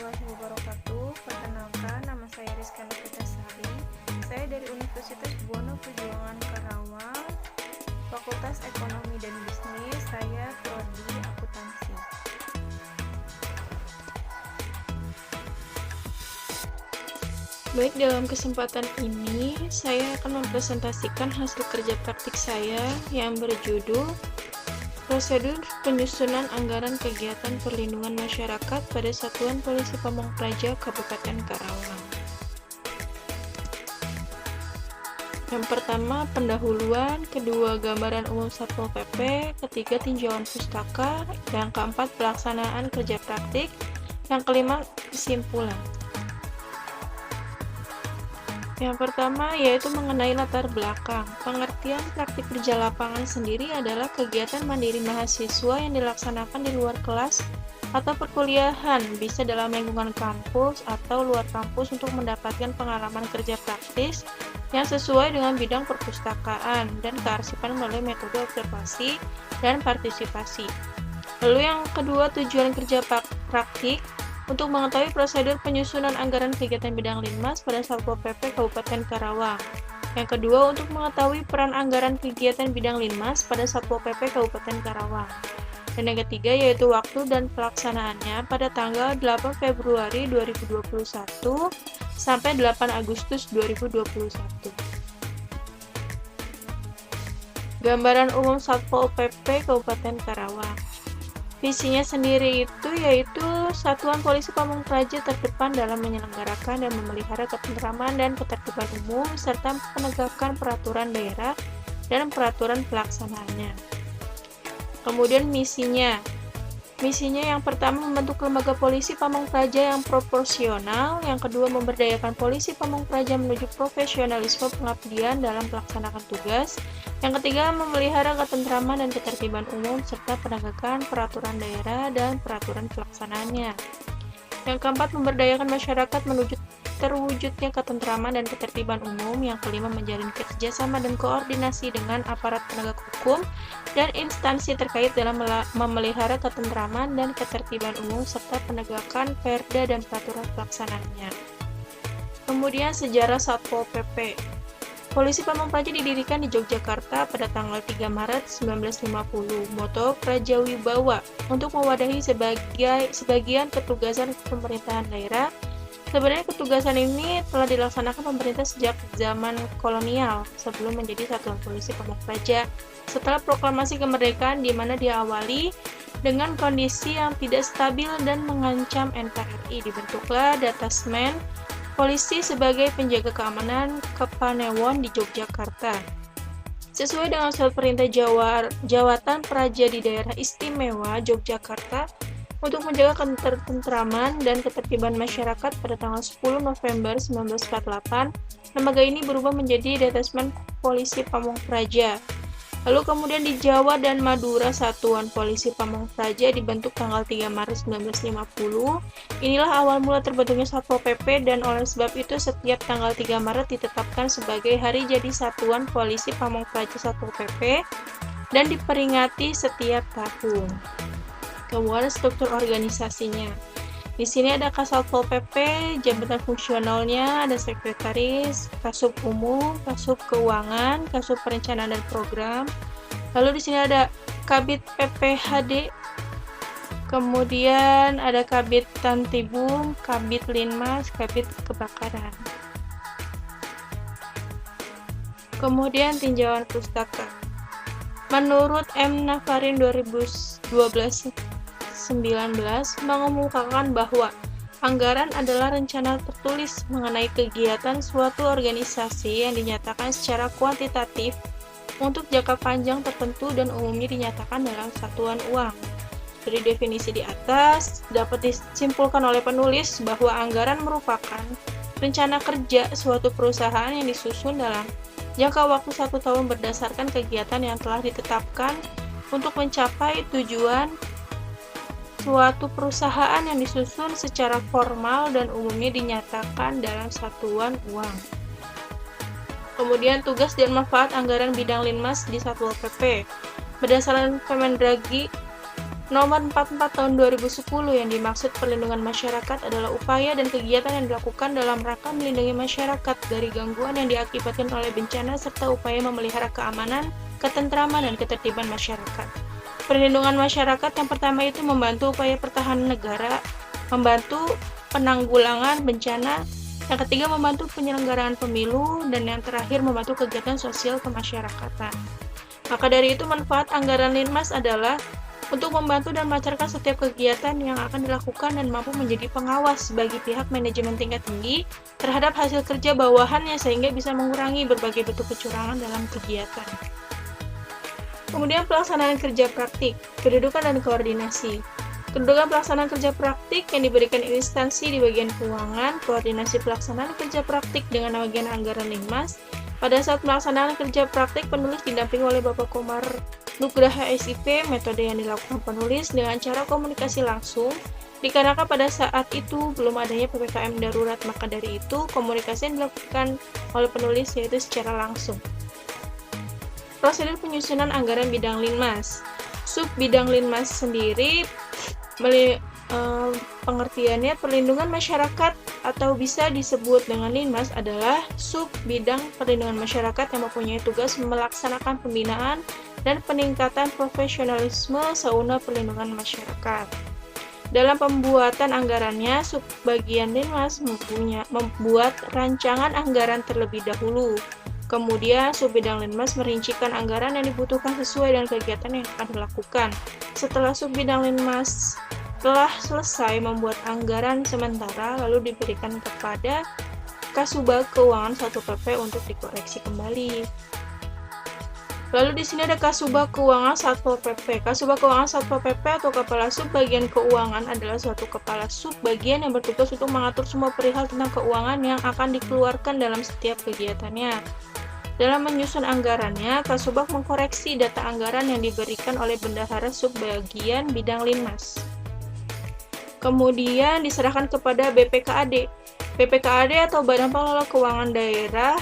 warahmatullahi wabarakatuh. Perkenalkan, nama saya Rizka Novitasari. Saya dari Universitas Buana Perjuangan Karawang, Fakultas Ekonomi dan Bisnis. Saya prodi akuntansi. Baik, dalam kesempatan ini saya akan mempresentasikan hasil kerja praktik saya yang berjudul Prosedur Penyusunan Anggaran Kegiatan Perlindungan Masyarakat pada Satuan Polisi Pamong Praja Kabupaten Karawang. Yang pertama, pendahuluan, kedua, gambaran umum Satpol PP, ketiga, tinjauan pustaka, yang keempat, pelaksanaan kerja praktik, yang kelima, kesimpulan. Yang pertama yaitu mengenai latar belakang. Pengertian praktik kerja lapangan sendiri adalah kegiatan mandiri mahasiswa yang dilaksanakan di luar kelas atau perkuliahan, bisa dalam lingkungan kampus atau luar kampus untuk mendapatkan pengalaman kerja praktis yang sesuai dengan bidang perpustakaan dan kearsipan melalui metode observasi dan partisipasi. Lalu yang kedua, tujuan kerja praktik. Untuk mengetahui prosedur penyusunan anggaran kegiatan bidang Linmas pada Satpol PP Kabupaten Karawang. Yang kedua, untuk mengetahui peran anggaran kegiatan bidang Linmas pada Satpol PP Kabupaten Karawang. Dan yang ketiga yaitu waktu dan pelaksanaannya pada tanggal 8 Februari 2021 sampai 8 Agustus 2021. Gambaran umum Satpol PP Kabupaten Karawang. Visinya sendiri itu yaitu Satuan Polisi Pamong Praja terdepan dalam menyelenggarakan dan memelihara ketentraman dan ketertiban umum serta penegakan peraturan daerah dan peraturan pelaksanaannya. Kemudian misinya yang pertama membentuk lembaga polisi Pamong Praja yang proporsional, yang kedua memberdayakan polisi Pamong Praja menuju profesionalisme pengabdian dalam melaksanakan tugas, yang ketiga memelihara ketentraman dan ketertiban umum serta penegakan peraturan daerah dan peraturan pelaksanaannya. Yang keempat memberdayakan masyarakat menuju terwujudnya ketentraman dan ketertiban umum, yang kelima menjalin kerjasama dan koordinasi dengan aparat penegak hukum dan instansi terkait dalam memelihara ketentraman dan ketertiban umum serta penegakan perda dan peraturan pelaksanaannya. Kemudian sejarah Satpol PP. Polisi Pamong Praja didirikan di Yogyakarta pada tanggal 3 Maret 1950. Moto Prajawibawa untuk mewadahi sebagian ketugasan pemerintahan daerah. Sebenarnya ketugasan ini telah dilaksanakan pemerintah sejak zaman kolonial sebelum menjadi Satuan Polisi Pamong Praja. Setelah proklamasi kemerdekaan di mana diawali dengan kondisi yang tidak stabil dan mengancam NKRI, dibentuklah Detasmen Polisi sebagai penjaga keamanan Kepanewon di Yogyakarta. Sesuai dengan surat perintah Jawatan Praja di Daerah Istimewa Yogyakarta untuk menjaga ketentraman dan ketertiban masyarakat pada tanggal 10 November 1948, lembaga ini berubah menjadi Detasmen Polisi Pamong Praja. Lalu kemudian di Jawa dan Madura, Satuan Polisi Pamong Praja dibentuk tanggal 3 Maret 1950. Inilah awal mula terbentuknya Satpol PP dan oleh sebab itu setiap tanggal 3 Maret ditetapkan sebagai hari jadi Satuan Polisi Pamong Praja Satpol PP dan diperingati setiap tahun. Kemudian struktur organisasinya. Di sini ada Kasatpol PP, jabatan fungsionalnya, ada sekretaris, Kasub Umum, Kasub Keuangan, Kasub Perencanaan dan Program. Lalu di sini ada Kabid PPHD, kemudian ada Kabid Tantibum, Kabid Linmas, Kabid Kebakaran. Kemudian tinjauan pustaka. Menurut M. Nafarin 2012-19 mengemukakan bahwa anggaran adalah rencana tertulis mengenai kegiatan suatu organisasi yang dinyatakan secara kuantitatif untuk jangka panjang tertentu dan umumnya dinyatakan dalam satuan uang. Dari definisi di atas, dapat disimpulkan oleh penulis bahwa anggaran merupakan rencana kerja suatu perusahaan yang disusun dalam jangka waktu 1 tahun berdasarkan kegiatan yang telah ditetapkan untuk mencapai tujuan suatu perusahaan yang disusun secara formal dan umumnya dinyatakan dalam satuan uang. Kemudian tugas dan manfaat anggaran bidang Linmas di Satpol PP. Berdasarkan Kemendagri Nomor 44 tahun 2010 yang dimaksud perlindungan masyarakat adalah upaya dan kegiatan yang dilakukan dalam rangka melindungi masyarakat dari gangguan yang diakibatkan oleh bencana serta upaya memelihara keamanan, ketentraman, dan ketertiban masyarakat. Perlindungan masyarakat yang pertama itu membantu upaya pertahanan negara, membantu penanggulangan bencana, yang ketiga membantu penyelenggaraan pemilu, dan yang terakhir membantu kegiatan sosial kemasyarakatan. Maka dari itu manfaat anggaran Linmas adalah untuk membantu dan melancarkan setiap kegiatan yang akan dilakukan dan mampu menjadi pengawas bagi pihak manajemen tingkat tinggi terhadap hasil kerja bawahannya sehingga bisa mengurangi berbagai bentuk kecurangan dalam kegiatan. Kemudian pelaksanaan kerja praktik, kedudukan dan koordinasi. Kedudukan pelaksanaan kerja praktik yang diberikan instansi di bagian keuangan, koordinasi pelaksanaan kerja praktik dengan bagian anggaran Linmas. Pada saat pelaksanaan kerja praktik, penulis didampingi oleh Bapak Komar Nugraha SIP. Metode yang dilakukan penulis dengan cara komunikasi langsung, dikarenakan pada saat itu belum adanya PPKM darurat, maka dari itu komunikasi yang dilakukan oleh penulis yaitu secara langsung. Prosedur penyusunan anggaran bidang Linmas. Sub bidang Linmas sendiri pengertiannya perlindungan masyarakat atau bisa disebut dengan Linmas adalah sub bidang perlindungan masyarakat yang mempunyai tugas melaksanakan pembinaan dan peningkatan profesionalisme sauna perlindungan masyarakat. Dalam pembuatan anggarannya, subbagian Linmas membuat rancangan anggaran terlebih dahulu. Kemudian, subbidang Linmas merincikan anggaran yang dibutuhkan sesuai dengan kegiatan yang akan dilakukan. Setelah subbidang Linmas telah selesai membuat anggaran sementara, lalu diberikan kepada Kasubag Keuangan 1 PP untuk dikoreksi kembali. Lalu di sini ada Kasubag Keuangan Satpol PP. Kasubag Keuangan Satpol PP atau Kepala Sub Bagian Keuangan adalah suatu kepala sub bagian yang bertugas untuk mengatur semua perihal tentang keuangan yang akan dikeluarkan dalam setiap kegiatannya. Dalam menyusun anggarannya, Kasubag mengkoreksi data anggaran yang diberikan oleh bendahara sub bagian bidang Linmas. Kemudian diserahkan kepada BPKAD. BPKAD atau Badan Pengelola Keuangan Daerah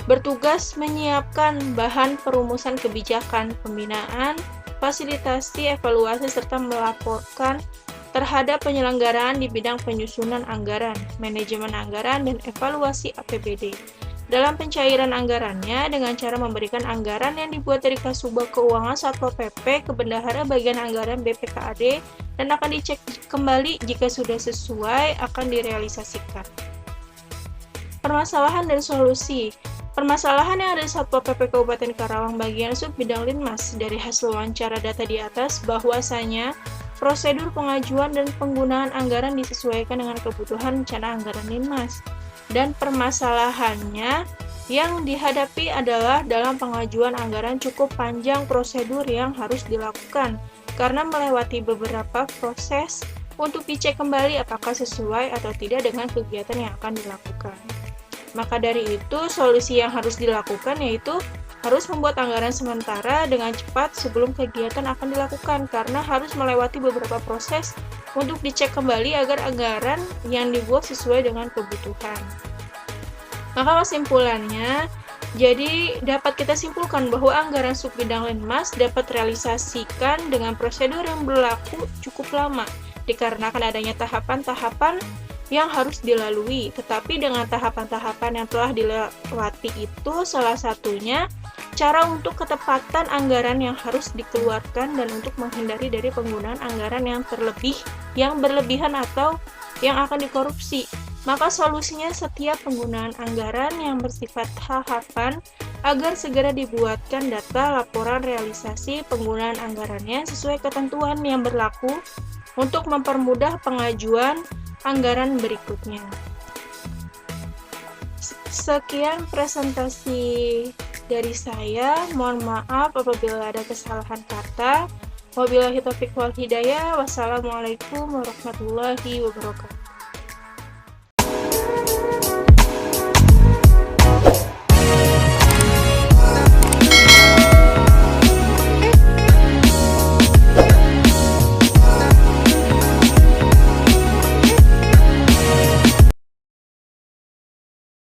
bertugas menyiapkan bahan perumusan kebijakan, pembinaan, fasilitasi, evaluasi, serta melaporkan terhadap penyelenggaraan di bidang penyusunan anggaran, manajemen anggaran, dan evaluasi APBD. Dalam pencairan anggarannya dengan cara memberikan anggaran yang dibuat dari Kasubag Keuangan Satpol PP ke Bendahara Bagian Anggaran BPKAD dan akan dicek kembali jika sudah sesuai akan direalisasikan. Permasalahan dan solusi. Permasalahan yang ada di Satpol PP Kabupaten Karawang bagian sub bidang Linmas dari hasil wawancara data di atas bahwasanya prosedur pengajuan dan penggunaan anggaran disesuaikan dengan kebutuhan rencana anggaran Linmas. Dan permasalahannya yang dihadapi adalah dalam pengajuan anggaran cukup panjang prosedur yang harus dilakukan karena melewati beberapa proses untuk dicek kembali apakah sesuai atau tidak dengan kegiatan yang akan dilakukan. Maka dari itu, solusi yang harus dilakukan yaitu harus membuat anggaran sementara dengan cepat sebelum kegiatan akan dilakukan karena harus melewati beberapa proses untuk dicek kembali agar anggaran yang dibuat sesuai dengan kebutuhan. Maka kesimpulannya, jadi dapat kita simpulkan bahwa anggaran subbidang Linmas dapat realisasikan dengan prosedur yang berlaku cukup lama dikarenakan adanya tahapan-tahapan yang harus dilalui. Tetapi dengan tahapan-tahapan yang telah dilewati itu salah satunya cara untuk ketepatan anggaran yang harus dikeluarkan dan untuk menghindari dari penggunaan anggaran yang berlebihan atau yang akan dikorupsi. Maka solusinya setiap penggunaan anggaran yang bersifat tahapan agar segera dibuatkan data laporan realisasi penggunaan anggarannya sesuai ketentuan yang berlaku untuk mempermudah pengajuan anggaran berikutnya. Sekian presentasi dari saya, mohon maaf apabila ada kesalahan kata. Wabillahi taufiq wal hidayah. Wassalamualaikum warahmatullahi wabarakatuh.